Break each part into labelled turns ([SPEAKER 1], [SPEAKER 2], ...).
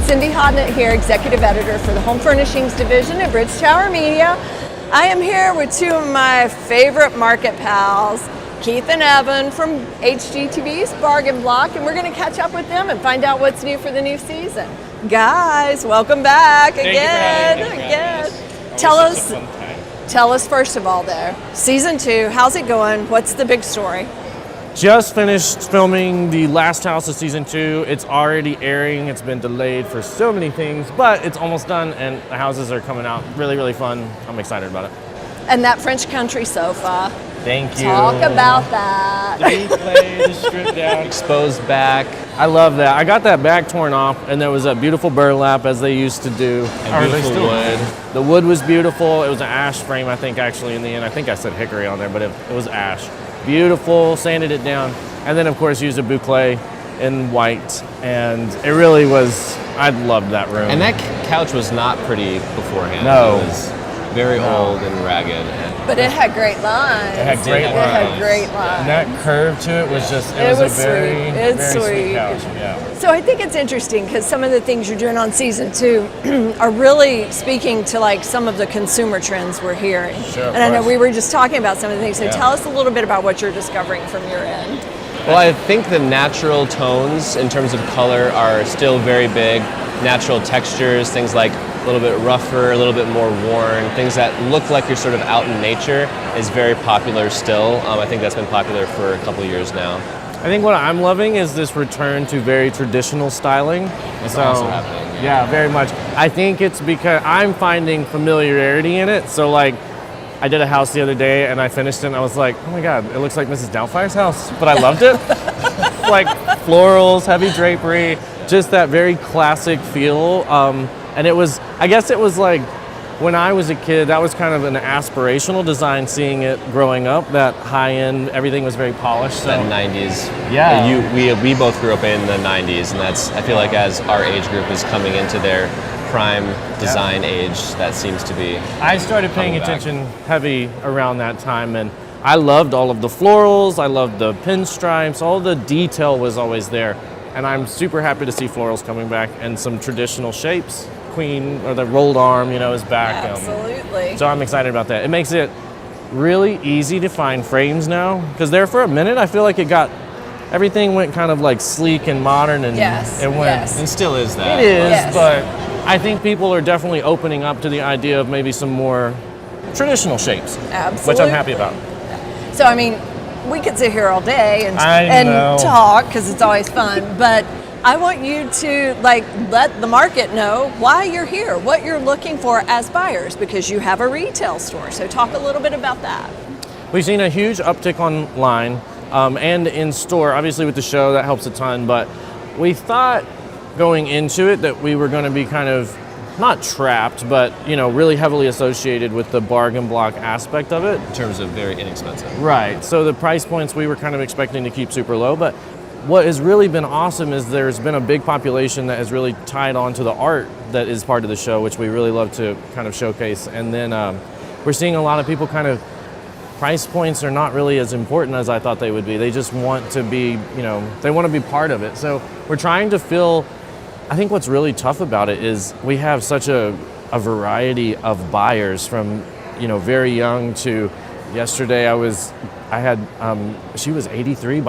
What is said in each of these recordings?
[SPEAKER 1] Cindy Hodnett here, Executive Editor for the Home Furnishings Division at Bridge Tower Media. I am here with two of my favorite market pals, Keith and Evan from HGTV's Bargain Block, and we're going to catch up with them and find out what's new for the new season. Guys, welcome back again. Tell us first of all there, season 2, how's it going? What's the big story?
[SPEAKER 2] Just finished filming the last house of season 2. It's already airing. It's been delayed for so many things, but it's almost done and the houses are coming out really, really fun. I'm excited about it.
[SPEAKER 1] And that French country sofa.
[SPEAKER 2] Thank you.
[SPEAKER 1] Talk about that.
[SPEAKER 2] The replay, the stripped down,
[SPEAKER 3] exposed back.
[SPEAKER 2] I love that. I got that back torn off and there was a beautiful burlap as they used to do.
[SPEAKER 3] And beautiful wood.
[SPEAKER 2] The wood was beautiful. It was an ash frame, I think, actually, in the end. I think I said hickory on there, but it was ash. Beautiful, sanded it down, and then of course used a boucle in white, and it really was, I loved that room.
[SPEAKER 3] And that couch was not pretty beforehand.
[SPEAKER 2] No.
[SPEAKER 3] It was very old and ragged.
[SPEAKER 1] But it had great lines.
[SPEAKER 2] It had great lines. And that curve to it was just, it was a very, sweet couch. Yeah.
[SPEAKER 1] So I think it's interesting because some of the things you're doing on season 2 are really speaking to like some of the consumer trends we're hearing.
[SPEAKER 2] Sure,
[SPEAKER 1] and I know we were just talking about some of the things, so tell us a little bit about what you're discovering from your end.
[SPEAKER 3] Well, I think the natural tones in terms of color are still very big. Natural textures, things like a little bit rougher, a little bit more worn, things that look like you're sort of out in nature is very popular still. I think that's been popular for a couple of years now.
[SPEAKER 2] I think what I'm loving is this return to very traditional styling.
[SPEAKER 3] It's also happening.
[SPEAKER 2] Yeah, very much. I think it's because I'm finding familiarity in it. So like, I did a house the other day and I finished it and I was like, oh my God, it looks like Mrs. Doubtfire's house, but I loved it. Like florals, heavy drapery, just that very classic feel. And it was, I guess it was like, when I was a kid, that was kind of an aspirational design, seeing it growing up, that high-end, everything was very polished. So.
[SPEAKER 3] That 90s.
[SPEAKER 2] Yeah.
[SPEAKER 3] We both grew up in the 90s, and that's, I feel like as our age group is coming into their prime design age, that seems to be
[SPEAKER 2] I started paying attention heavy around that time, and I loved all of the florals, I loved the pinstripes, all the detail was always there. And I'm super happy to see florals coming back and some traditional shapes. Queen, or the rolled arm, is back.
[SPEAKER 1] Absolutely.
[SPEAKER 2] So I'm excited about that. It makes it really easy to find frames now, because there for a minute I feel like everything went kind of like sleek and modern, and it went.
[SPEAKER 3] And still is that.
[SPEAKER 2] It is, but I think people are definitely opening up to the idea of maybe some more traditional shapes.
[SPEAKER 1] Absolutely.
[SPEAKER 2] Which I'm happy about.
[SPEAKER 1] So I mean, we could sit here all day and talk because it's always fun, but I want you to let the market know why you're here, what you're looking for as buyers, because you have a retail store. So talk a little bit about that.
[SPEAKER 2] We've seen a huge uptick online and in store. Obviously with the show, that helps a ton, but we thought going into it that we were going to be kind of not trapped, but really heavily associated with the bargain block aspect of it.
[SPEAKER 3] In terms of very inexpensive.
[SPEAKER 2] Right. So the price points we were kind of expecting to keep super low, but what has really been awesome is there's been a big population that has really tied on to the art that is part of the show, which we really love to kind of showcase. And then we're seeing a lot of people price points are not really as important as I thought they would be. They just want to be, they want to be part of it. So we're trying to fill, I think what's really tough about it is we have such a variety of buyers from, very young to yesterday she was 83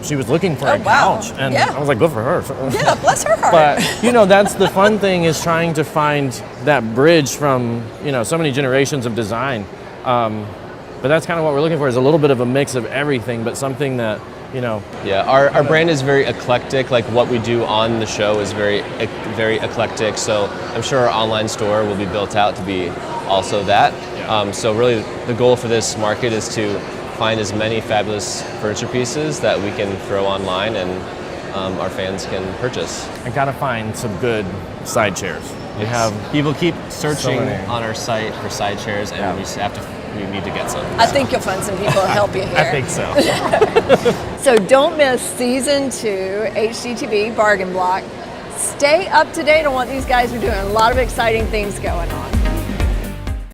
[SPEAKER 2] she was looking for a couch, and I was like, good for her.
[SPEAKER 1] Yeah, bless her heart.
[SPEAKER 2] But, that's the fun thing, is trying to find that bridge from, so many generations of design. But that's kind of what we're looking for, is a little bit of a mix of everything, but something that,
[SPEAKER 3] Yeah, our brand is very eclectic. Like what we do on the show is very eclectic. So I'm sure our online store will be built out to be also that. Yeah. So really the goal for this market is to find as many fabulous furniture pieces that we can throw online and our fans can purchase.
[SPEAKER 2] I gotta find some good side chairs.
[SPEAKER 3] People keep searching on our site for side chairs, and we need to get some.
[SPEAKER 1] I think you'll find some people to help you here.
[SPEAKER 2] I think so.
[SPEAKER 1] So don't miss season 2, HGTV Bargain Block. Stay up to date on what these guys are doing. A lot of exciting things going on.